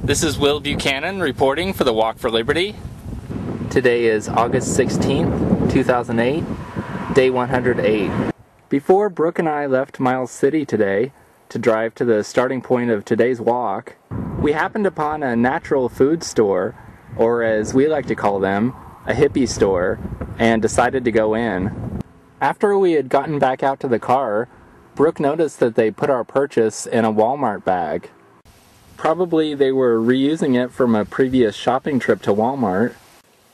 This is Will Buchanan reporting for the Walk for Liberty. Today is August 16th, 2008, day 108. Before Brooke and I left Miles City today to drive to the starting point of today's walk, we happened upon a natural food store, or as we like to call them, a hippie store, and decided to go in. After we had gotten back out to the car, Brooke noticed that they put our purchase in a Walmart bag. Probably they were reusing it from a previous shopping trip to Walmart,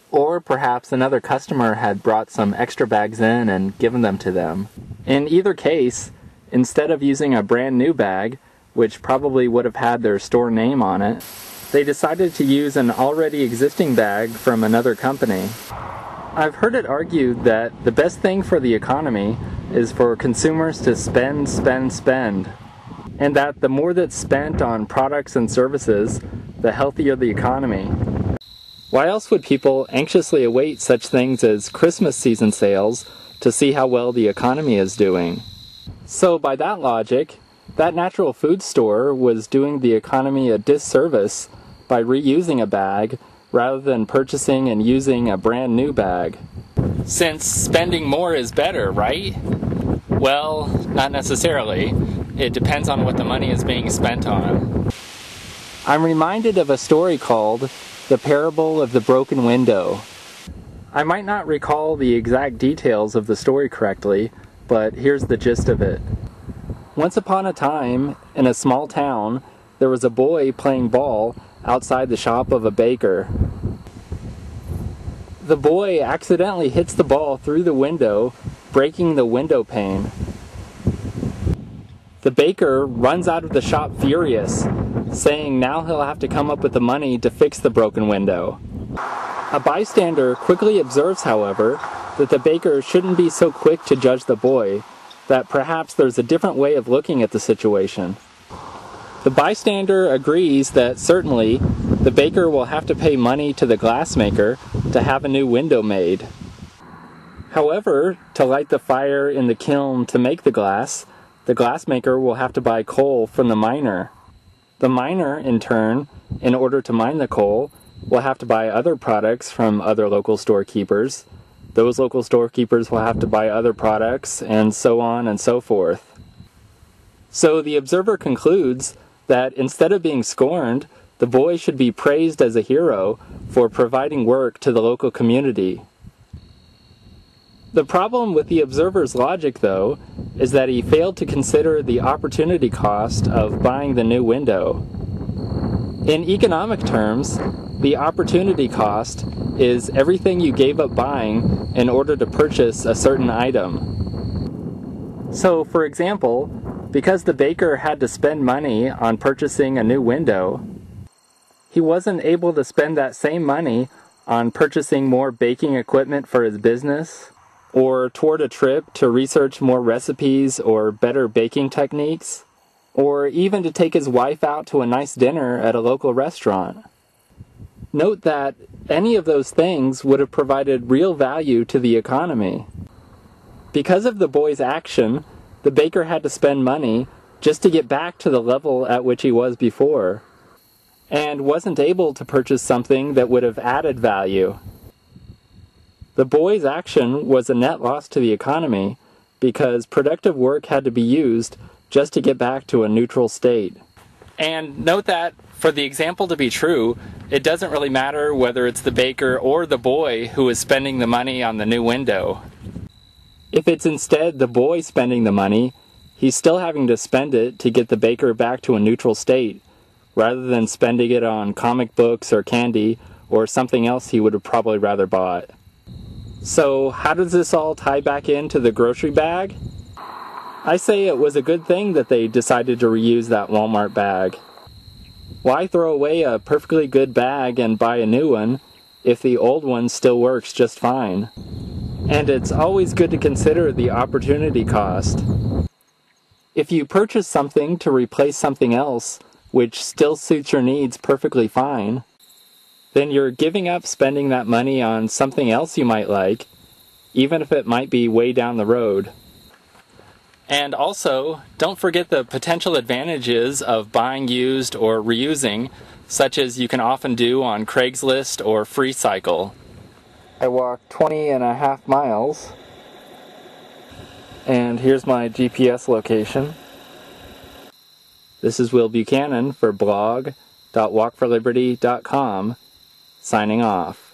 or perhaps another customer had brought some extra bags in and given them to them. In either case, instead of using a brand new bag, which probably would have had their store name on it, they decided to use an already existing bag from another company. I've heard it argued that the best thing for the economy is for consumers to spend, and that the more that's spent on products and services, the healthier the economy. Why else would people anxiously await such things as Christmas season sales to see how well the economy is doing? So by that logic, that natural food store was doing the economy a disservice by reusing a bag rather than purchasing and using a brand new bag. Since spending more is better, right? Well, not necessarily. It depends on what the money is being spent on. I'm reminded of a story called The Parable of the Broken Window. I might not recall the exact details of the story correctly, but here's the gist of it. Once upon a time, in a small town, there was a boy playing ball outside the shop of a baker. The boy accidentally hits the ball through the window, breaking the window pane. The baker runs out of the shop furious, saying now he'll have to come up with the money to fix the broken window. A bystander quickly observes, however, that the baker shouldn't be so quick to judge the boy, that perhaps there's a different way of looking at the situation. The bystander agrees that certainly the baker will have to pay money to the glassmaker to have a new window made. However, to light the fire in the kiln to make the glassmaker will have to buy coal from the miner. The miner, in turn, in order to mine the coal, will have to buy other products from other local storekeepers. Those local storekeepers will have to buy other products, and so on and so forth. So the observer concludes that instead of being scorned, the boy should be praised as a hero for providing work to the local community. The problem with the observer's logic, though, is that he failed to consider the opportunity cost of buying the new window. In economic terms, the opportunity cost is everything you gave up buying in order to purchase a certain item. So, for example, because the baker had to spend money on purchasing a new window, he wasn't able to spend that same money on purchasing more baking equipment for his business, or toward a trip to research more recipes or better baking techniques, or even to take his wife out to a nice dinner at a local restaurant. Note that any of those things would have provided real value to the economy. Because of the boy's action, the baker had to spend money just to get back to the level at which he was before, and wasn't able to purchase something that would have added value. The boy's action was a net loss to the economy because productive work had to be used just to get back to a neutral state. And note that, for the example to be true, it doesn't really matter whether it's the baker or the boy who is spending the money on the new window. If it's instead the boy spending the money, he's still having to spend it to get the baker back to a neutral state, rather than spending it on comic books or candy or something else he would have probably rather bought. So how does this all tie back into the grocery bag? I say it was a good thing that they decided to reuse that Walmart bag. Why throw away a perfectly good bag and buy a new one if the old one still works just fine? And it's always good to consider the opportunity cost. If you purchase something to replace something else which still suits your needs perfectly fine, then you're giving up spending that money on something else you might like, even if it might be way down the road. And also, don't forget the potential advantages of buying used or reusing such as you can often do on Craigslist or FreeCycle. I walked 20.5 miles, and here's my GPS location. This is Will Buchanan for blog.walkforliberty.com, signing off.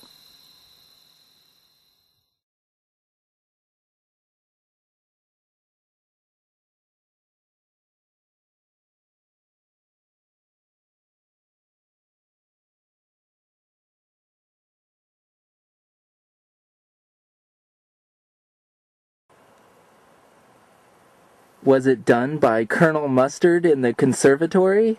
Was it done by Colonel Mustard in the conservatory?